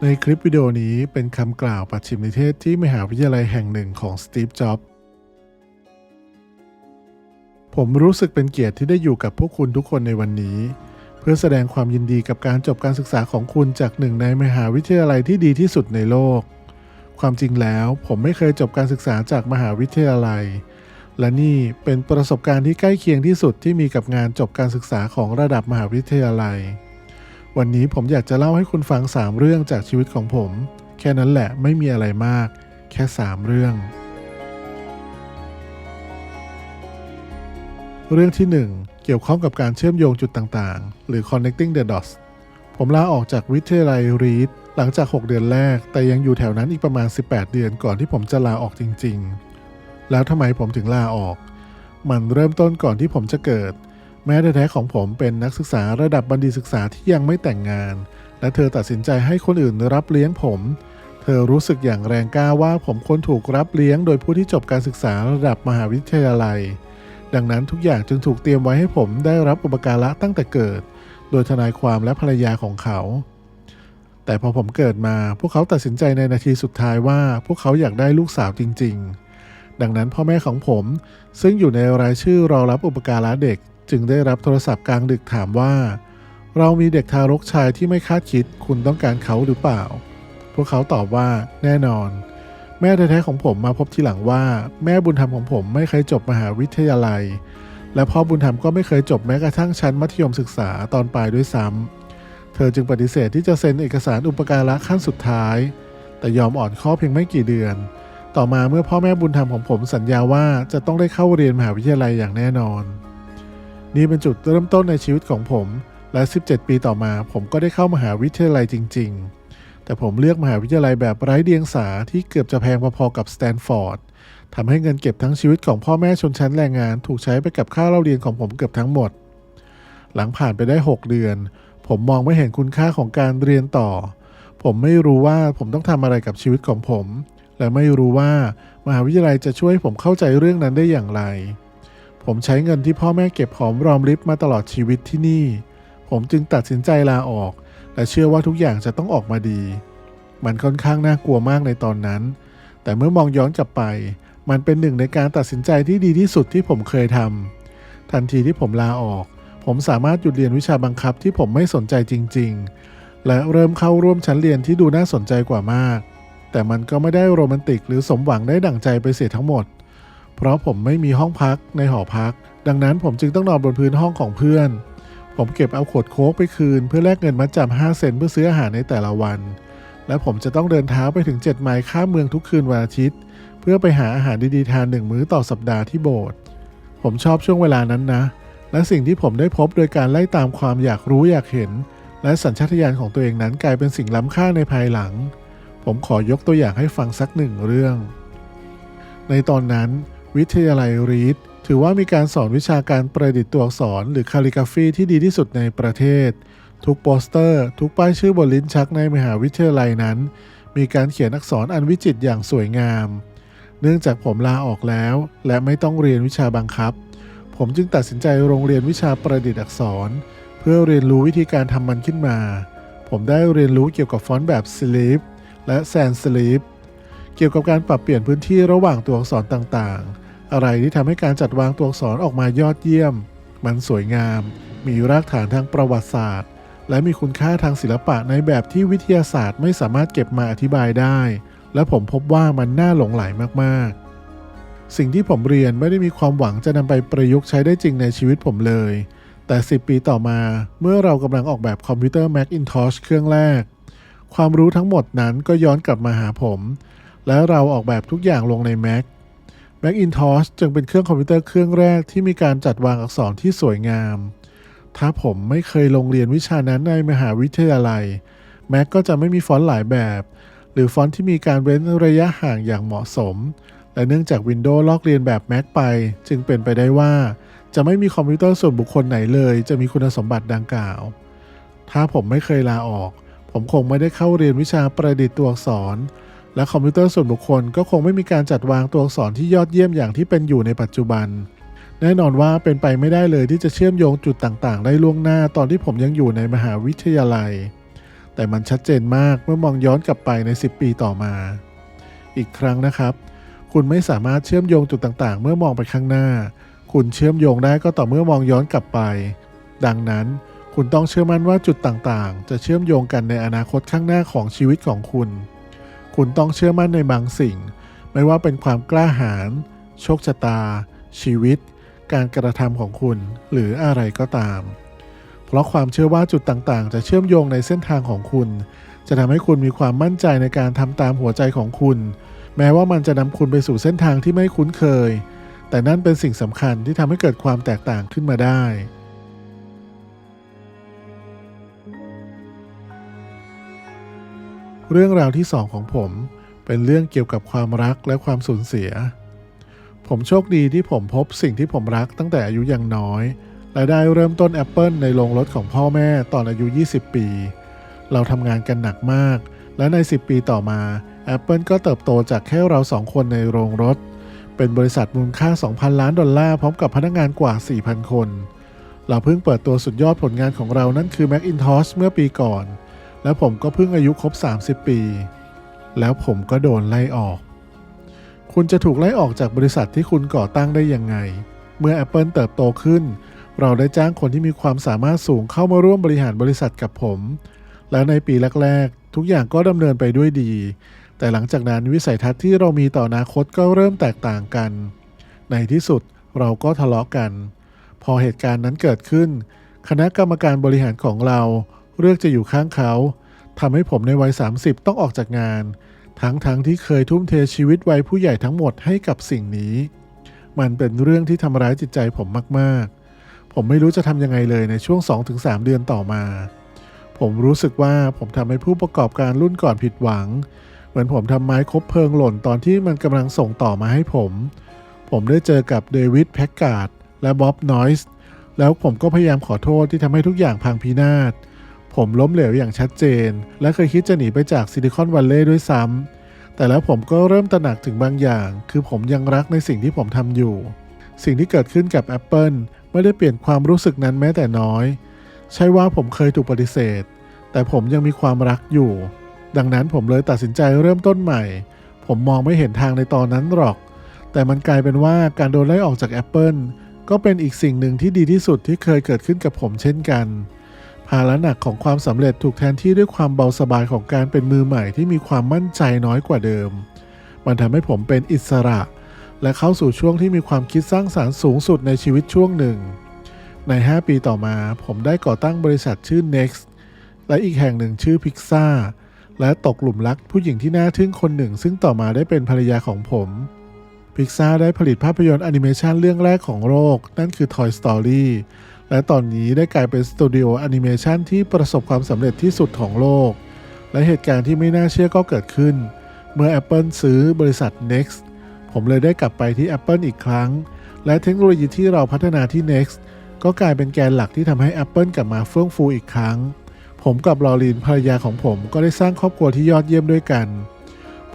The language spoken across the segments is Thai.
ในคลิปวิดีโอนี้เป็นคำกล่าวปัจฉิมนิเทศที่มหาวิทยาลัยแห่งหนึ่งของสตีฟ จ็อบส์ผมรู้สึกเป็นเกียรติที่ได้อยู่กับพวกคุณทุกคนในวันนี้เพื่อแสดงความยินดีกับการจบการศึกษาของคุณจากหนึ่งในมหาวิทยาลัยที่ดีที่สุดในโลกความจริงแล้วผมไม่เคยจบการศึกษาจากมหาวิทยาลัยและนี่เป็นประสบการณ์ที่ใกล้เคียงที่สุดที่มีกับงานจบการศึกษาของระดับมหาวิทยาลัยวันนี้ผมอยากจะเล่าให้คุณฟัง3เรื่องจากชีวิตของผมแค่นั้นแหละไม่มีอะไรมากแค่3เรื่องที่ 1 เกี่ยวข้องกับการเชื่อมโยงจุดต่างๆหรือ connecting the dots ผมลาออกจากวิทยาลัยรีดหลังจาก6เดือนแรกแต่ยังอยู่แถวนั้นอีกประมาณ18เดือนก่อนที่ผมจะลาออกจริงๆแล้วทำไมผมถึงลาออกมันเริ่มต้นก่อนที่ผมจะเกิดแม่แท้ๆของผมเป็นนักศึกษาระดับบัณฑิตศึกษาที่ยังไม่แต่งงานและเธอตัดสินใจให้คนอื่นรับเลี้ยงผมเธอรู้สึกอย่างแรงกล้าว่าผมควรถูกรับเลี้ยงโดยผู้ที่จบการศึกษาระดับมหาวิทยาลัยดังนั้นทุกอย่างจึงถูกเตรียมไว้ให้ผมได้รับอุปการะตั้งแต่เกิดโดยทนายความและภรรยาของเขาแต่พอผมเกิดมาพวกเขาตัดสินใจในนาทีสุดท้ายว่าพวกเขาอยากได้ลูกสาวจริงๆดังนั้นพ่อแม่ของผมซึ่งอยู่ในรายชื่อรอรับอุปการะเด็กจึงได้รับโทรศัพท์กลางดึกถามว่าเรามีเด็กทารกชายที่ไม่คาดคิดคุณต้องการเขาหรือเปล่าพวกเขาตอบว่าแน่นอนแม่แท้ๆของผมมาพบทีหลังว่าแม่บุญธรรมของผมไม่เคยจบมหาวิทยาลัยและพ่อบุญธรรมก็ไม่เคยจบแม้กระทั่งชั้นมัธยมศึกษาตอนปลายด้วยซ้ำเธอจึงปฏิเสธที่จะเซ็นเอกสารอุปการะขั้นสุดท้ายแต่ยอมอ่อนข้อเพียงไม่กี่เดือนต่อมาเมื่อพ่อแม่บุญธรรมของผมสัญญาว่าจะต้องได้เข้าเรียนมหาวิทยาลัยอย่างแน่นอนนี่เป็นจุดเริ่มต้นในชีวิตของผมและ17ปีต่อมาผมก็ได้เข้ามหาวิทยาลัยจริงๆแต่ผมเลือกมหาวิทยาลัยแบบไร้เดียงสาที่เกือบจะแพงพอๆกับสแตนฟอร์ดทำให้เงินเก็บทั้งชีวิตของพ่อแม่ชนชั้นแรงงานถูกใช้ไปกับค่าเล่าเรียนของผมเกือบทั้งหมดหลังผ่านไปได้6เดือนผมมองไม่เห็นคุณค่าของการเรียนต่อผมไม่รู้ว่าผมต้องทำอะไรกับชีวิตของผมและไม่รู้ว่ามหาวิทยาลัยจะช่วยให้ผมเข้าใจเรื่องนั้นได้อย่างไรผมใช้เงินที่พ่อแม่เก็บหอมรอมริบมาตลอดชีวิตที่นี่ผมจึงตัดสินใจลาออกและเชื่อว่าทุกอย่างจะต้องออกมาดีมันค่อนข้างน่ากลัวมากในตอนนั้นแต่เมื่อมองย้อนกลับไปมันเป็นหนึ่งในการตัดสินใจที่ดีที่สุดที่ผมเคยทำทันทีที่ผมลาออกผมสามารถหยุดเรียนวิชาบังคับที่ผมไม่สนใจจริงๆและเริ่มเข้าร่วมชั้นเรียนที่ดูน่าสนใจกว่ามากแต่มันก็ไม่ได้โรแมนติกหรือสมหวังได้ดั่งใจไปเสียทั้งหมดเพราะผมไม่มีห้องพักในหอพักดังนั้นผมจึงต้องนอนบนพื้นห้องของเพื่อนผมเก็บเอาขวดโค้กไปคืนเพื่อแลกเงินมัดจำ5 เซนต์เพื่อซื้ออาหารในแต่ละวันและผมจะต้องเดินเท้าไปถึง7 ไมล์ข้ามเมืองทุกคืนวันอาทิตย์เพื่อไปหาอาหารดีๆทาน1 มื้อต่อสัปดาห์ที่โบสถ์ผมชอบช่วงเวลานั้นนะและสิ่งที่ผมได้พบโดยการไล่ตามความอยากรู้อยากเห็นและสัญชาตญาณของตัวเองนั้นกลายเป็นสิ่งล้ำค่าในภายหลังผมขอยกตัวอย่างให้ฟังสัก1 เรื่องในตอนนั้นวิทยาลัยรีดถือว่ามีการสอนวิชาการประดิษฐ์ตัวอักษรหรือคาลิกราฟีที่ดีที่สุดในประเทศทุกโปสเตอร์ทุกป้ายชื่อบนลิ้นชักในมหาวิทยาลัยนั้นมีการเขียนอักษรอันวิจิตรอย่างสวยงามเนื่องจากผมลาออกแล้วและไม่ต้องเรียนวิชาบังคับผมจึงตัดสินใจโรงเรียนวิชาประดิษฐ์อักษรเพื่อเรียนรู้วิธีการทำมันขึ้นมาผมได้เรียนรู้เกี่ยวกับฟอนต์แบบสลีฟและแซนสลีฟเกี่ยวกับการปรับเปลี่ยนพื้นที่ระหว่างตัวอักษรต่างๆอะไรที่ทำให้การจัดวางตัวอักษรออกมายอดเยี่ยมมันสวยงามมีรากฐานทางประวัติศาสตร์และมีคุณค่าทางศิลปะในแบบที่วิทยาศาสตร์ไม่สามารถเก็บมาอธิบายได้และผมพบว่ามันน่าหลงใหลมากๆสิ่งที่ผมเรียนไม่ได้มีความหวังจะนำไปประยุกต์ใช้ได้จริงในชีวิตผมเลยแต่10 ปีต่อมาเมื่อเรากำลังออกแบบคอมพิวเตอร์ Macintosh เครื่องแรกความรู้ทั้งหมดนั้นก็ย้อนกลับมาหาผมและเราออกแบบทุกอย่างลงใน Macintosh จึงเป็นเครื่องคอมพิวเตอร์เครื่องแรกที่มีการจัดวางอักษรที่สวยงามถ้าผมไม่เคยลงเรียนวิชานั้นในมหาวิทยาลัย Mac ก็จะไม่มีฟอนต์หลายแบบหรือฟอนต์ที่มีการเว้นระยะห่างอย่างเหมาะสมและเนื่องจาก Windows ลอกเรียนแบบ Mac ไปจึงเป็นไปได้ว่าจะไม่มีคอมพิวเตอร์ส่วนบุคคลไหนเลยจะมีคุณสมบัติดังกล่าวถ้าผมไม่เคยลาออกผมคงไม่ได้เข้าเรียนวิชาประดิษฐ์ตัวอักษรและคอมพิวเตอร์ส่วนบุคคลก็คงไม่มีการจัดวางตัวอักษรที่ยอดเยี่ยมอย่างที่เป็นอยู่ในปัจจุบันแน่นอนว่าเป็นไปไม่ได้เลยที่จะเชื่อมโยงจุดต่างๆได้ล่วงหน้าตอนที่ผมยังอยู่ในมหาวิทยาลัย แต่มันชัดเจนมากเมื่อมองย้อนกลับไปใน10 ปีต่อมาอีกครั้งนะครับคุณไม่สามารถเชื่อมโยงจุดต่างๆเมื่อมองไปข้างหน้าคุณเชื่อมโยงได้ก็ต่อเมื่อมองย้อนกลับไปดังนั้นคุณต้องเชื่อมั่นว่าจุดต่างๆจะเชื่อมโยงกันในอนาคตข้างหน้าของชีวิตของคุณคุณต้องเชื่อมั่นในบางสิ่งไม่ว่าเป็นความกล้าหาญโชคชะตาชีวิตการกระทำของคุณหรืออะไรก็ตามเพราะความเชื่อว่าจุดต่างๆจะเชื่อมโยงในเส้นทางของคุณจะทำให้คุณมีความมั่นใจในการทำตามหัวใจของคุณแม้ว่ามันจะนำคุณไปสู่เส้นทางที่ไม่คุ้นเคยแต่นั่นเป็นสิ่งสำคัญที่ทำให้เกิดความแตกต่างขึ้นมาได้เรื่องราวที่2ของผมเป็นเรื่องเกี่ยวกับความรักและความสูญเสียผมโชคดีที่ผมพบสิ่งที่ผมรักตั้งแต่อายุยังน้อยและได้เริ่มต้น Apple ในโรงรถของพ่อแม่ตอนอายุ20 ปีเราทำงานกันหนักมากและใน10 ปีต่อมา Apple ก็เติบโตจากแค่เรา2 คนในโรงรถเป็นบริษัทมูลค่า $2,000 ล้านพร้อมกับพนักงานกว่า 4,000 คนเราเพิ่งเปิดตัวสุดยอดผลงานของเรานั่นคือ Macintosh เมื่อปีก่อนและผมก็เพิ่งอายุครบ30 ปีแล้วผมก็โดนไล่ออกคุณจะถูกไล่ออกจากบริษัทที่คุณก่อตั้งได้ยังไงเมื่อ Apple เติบโตขึ้นเราได้จ้างคนที่มีความสามารถสูงเข้ามาร่วมบริหารบริษัทกับผมและในปีแรกๆทุกอย่างก็ดำเนินไปด้วยดีแต่หลังจากนั้นวิสัยทัศน์ที่เรามีต่ออนาคตก็เริ่มแตกต่างกันในที่สุดเราก็ทะเลาะกันพอเหตุการณ์นั้นเกิดขึ้นคณะกรรมการบริหารของเราเลือกจะอยู่ข้างเขาทำให้ผมในวัย30ต้องออกจากงานทั้งที่เคยทุ่มเทชีวิตวัยผู้ใหญ่ทั้งหมดให้กับสิ่งนี้มันเป็นเรื่องที่ทำร้ายจิตใจผมมากๆผมไม่รู้จะทำยังไงเลยในช่วง 2-3 เดือนต่อมาผมรู้สึกว่าผมทำให้ผู้ประกอบการรุ่นก่อนผิดหวังเหมือนผมทำไม้คบเพลิงหล่นตอนที่มันกำลังส่งต่อมาให้ผมได้เจอกับเดวิดแพ็กการ์ดและบ๊อบนอยส์แล้วผมก็พยายามขอโทษที่ทำให้ทุกอย่างพังพินาศผมล้มเหลวอย่างชัดเจนและเคยคิดจะหนีไปจากซิลิคอนวัลเลย์ด้วยซ้ำแต่แล้วผมก็เริ่มตระหนักถึงบางอย่างคือผมยังรักในสิ่งที่ผมทำอยู่สิ่งที่เกิดขึ้นกับ Apple ไม่ได้เปลี่ยนความรู้สึกนั้นแม้แต่น้อยใช่ว่าผมเคยถูกปฏิเสธแต่ผมยังมีความรักอยู่ดังนั้นผมเลยตัดสินใจเริ่มต้นใหม่ผมมองไม่เห็นทางในตอนนั้นหรอกแต่มันกลายเป็นว่าการโดนไล่ออกจาก Apple ก็เป็นอีกสิ่งหนึ่งที่ดีที่สุดที่เคยเกิดขึ้นกับผมเช่นกันภาระหนักของความสำเร็จถูกแทนที่ด้วยความเบาสบายของการเป็นมือใหม่ที่มีความมั่นใจน้อยกว่าเดิมมันทำให้ผมเป็นอิสระและเข้าสู่ช่วงที่มีความคิดสร้างสรรค์สูงสุดในชีวิตช่วงหนึ่งใน5 ปีต่อมาผมได้ก่อตั้งบริษัทชื่อ Next และอีกแห่งหนึ่งชื่อ Pixar และตกหลุมรักผู้หญิงที่น่าทึ่งคนหนึ่งซึ่งต่อมาได้เป็นภรรยาของผม Pixar ได้ผลิตภาพยนตร์แอนิเมชันเรื่องแรกของโลกนั่นคือ Toy Storyและตอนนี้ได้กลายเป็นสตูดิโอแอนิเมชันที่ประสบความสำเร็จที่สุดของโลกและเหตุการณ์ที่ไม่น่าเชื่อก็เกิดขึ้นเมื่อ Apple ซื้อบริษัท Next ผมเลยได้กลับไปที่ Apple อีกครั้งและเทคโนโลยีที่เราพัฒนาที่ Next ก็กลายเป็นแกนหลักที่ทำให้ Apple กลับมาเฟื่องฟูอีกครั้งผมกับลอรีนภรรยาของผมก็ได้สร้างครอบครัวที่ยอดเยี่ยมด้วยกัน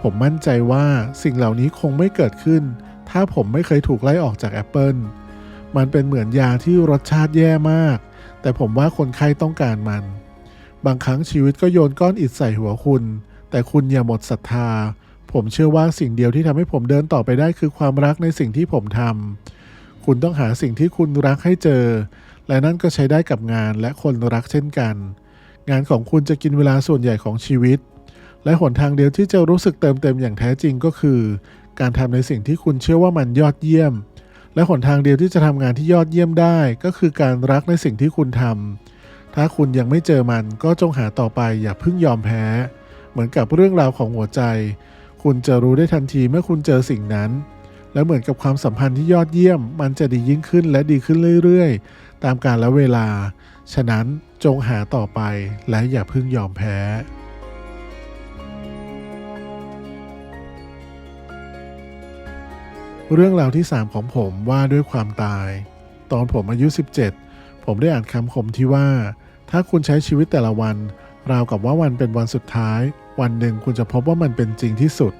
ผมมั่นใจว่าสิ่งเหล่านี้คงไม่เกิดขึ้นถ้าผมไม่เคยถูกไล่ออกจาก Appleมันเป็นเหมือนยาที่รสชาติแย่มากแต่ผมว่าคนไข้ต้องการมันบางครั้งชีวิตก็โยนก้อนอิฐใส่หัวคุณแต่คุณอย่าหมดศรัทธาผมเชื่อว่าสิ่งเดียวที่ทำให้ผมเดินต่อไปได้คือความรักในสิ่งที่ผมทำคุณต้องหาสิ่งที่คุณรักให้เจอและนั่นก็ใช้ได้กับงานและคนรักเช่นกันงานของคุณจะกินเวลาส่วนใหญ่ของชีวิตและหนทางเดียวที่จะรู้สึกเติมเต็มอย่างแท้จริงก็คือการทำในสิ่งที่คุณเชื่อว่ามันยอดเยี่ยมและหนทางเดียวที่จะทำงานที่ยอดเยี่ยมได้ก็คือการรักในสิ่งที่คุณทำถ้าคุณยังไม่เจอมันก็จงหาต่อไปอย่าเพิ่งยอมแพ้เหมือนกับเรื่องราวของหัวใจคุณจะรู้ได้ทันทีเมื่อคุณเจอสิ่งนั้นและเหมือนกับความสัมพันธ์ที่ยอดเยี่ยมมันจะดียิ่งขึ้นและดีขึ้นเรื่อยๆตามกาลเวลาฉะนั้นจงหาต่อไปและอย่าเพิ่งยอมแพ้เรื่องราวที่3ของผมว่าด้วยความตายตอนผมอายุ17ผมได้อ่านคำคมที่ว่าถ้าคุณใช้ชีวิตแต่ละวันราวกับว่าวันเป็นวันสุดท้ายวันหนึ่งคุณจะพบว่ามันเป็นจริงที่สุด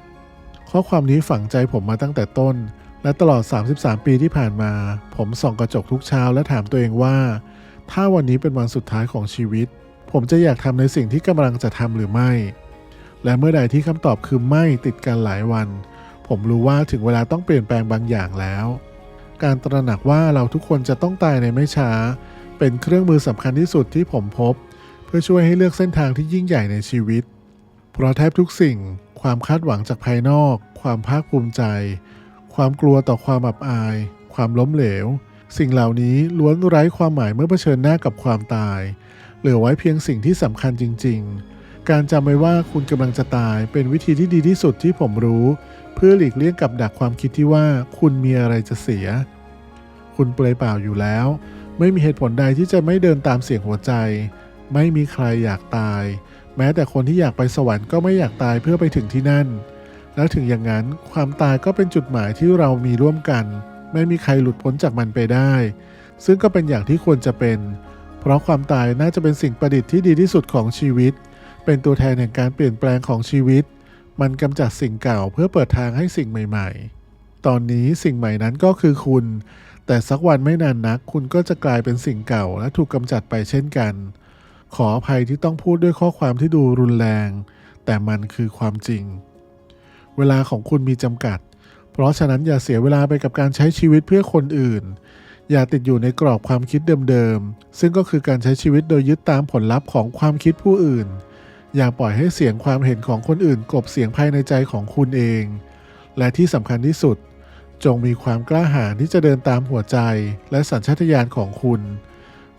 ข้อความนี้ฝังใจผมมาตั้งแต่ต้นและตลอด33 ปีที่ผ่านมาผมส่องกระจกทุกเช้าและถามตัวเองว่าถ้าวันนี้เป็นวันสุดท้ายของชีวิต ผมจะอยากทำในสิ่งที่กำลังจะทำหรือไม่ และเมื่อใดที่คำตอบคือไม่ติดกันหลายวันผมรู้ว่าถึงเวลาต้องเปลี่ยนแปลงบางอย่างแล้วการตระหนักว่าเราทุกคนจะต้องตายในไม่ช้าเป็นเครื่องมือสำคัญที่สุดที่ผมพบเพื่อช่วยให้เลือกเส้นทางที่ยิ่งใหญ่ในชีวิตเพราะแทบทุกสิ่งความคาดหวังจากภายนอกความภาคภูมิใจความกลัวต่อความอับอายความล้มเหลวสิ่งเหล่านี้ล้วนไร้ความหมายเมื่อเผชิญหน้ากับความตายเหลือไว้เพียงสิ่งที่สำคัญจริงๆการจำไว้ว่าคุณกำลังจะตายเป็นวิธีที่ดีที่สุดที่ผมรู้เพื่อหลีกเลี่ยงกับดักความคิดที่ว่าคุณมีอะไรจะเสียคุณเปลือยเปล่าอยู่แล้วไม่มีเหตุผลใดที่จะไม่เดินตามเสียงหัวใจไม่มีใครอยากตายแม้แต่คนที่อยากไปสวรรค์ก็ไม่อยากตายเพื่อไปถึงที่นั่นแล้วถึงอย่างนั้นความตายก็เป็นจุดหมายที่เรามีร่วมกันไม่มีใครหลุดพ้นจากมันไปได้ซึ่งก็เป็นอย่างที่ควรจะเป็นเพราะความตายน่าจะเป็นสิ่งประดิษฐ์ที่ดีที่สุดของชีวิตเป็นตัวแทนแห่งการเปลี่ยนแปลงของชีวิตมันกำจัดสิ่งเก่าเพื่อเปิดทางให้สิ่งใหม่ๆตอนนี้สิ่งใหม่นั้นก็คือคุณแต่สักวันไม่นานนักคุณก็จะกลายเป็นสิ่งเก่าและถูกกำจัดไปเช่นกันขออภัยที่ต้องพูดด้วยข้อความที่ดูรุนแรงแต่มันคือความจริงเวลาของคุณมีจำกัดเพราะฉะนั้นอย่าเสียเวลาไปกับการใช้ชีวิตเพื่อคนอื่นอย่าติดอยู่ในกรอบความคิดเดิมๆซึ่งก็คือการใช้ชีวิตโดยยึดตามผลลัพธ์ของความคิดผู้อื่นอย่าปล่อยให้เสียงความเห็นของคนอื่นกลบเสียงภายในใจของคุณเองและที่สำคัญที่สุดจงมีความกล้าหาญที่จะเดินตามหัวใจและสัญชาตญาณของคุณ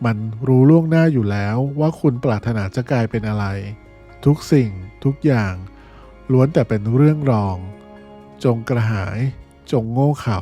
มันรู้ล่วงหน้าอยู่แล้วว่าคุณปรารถนาจะกลายเป็นอะไรทุกสิ่งทุกอย่างล้วนแต่เป็นเรื่องรองจงกระหายจงโง่เขลา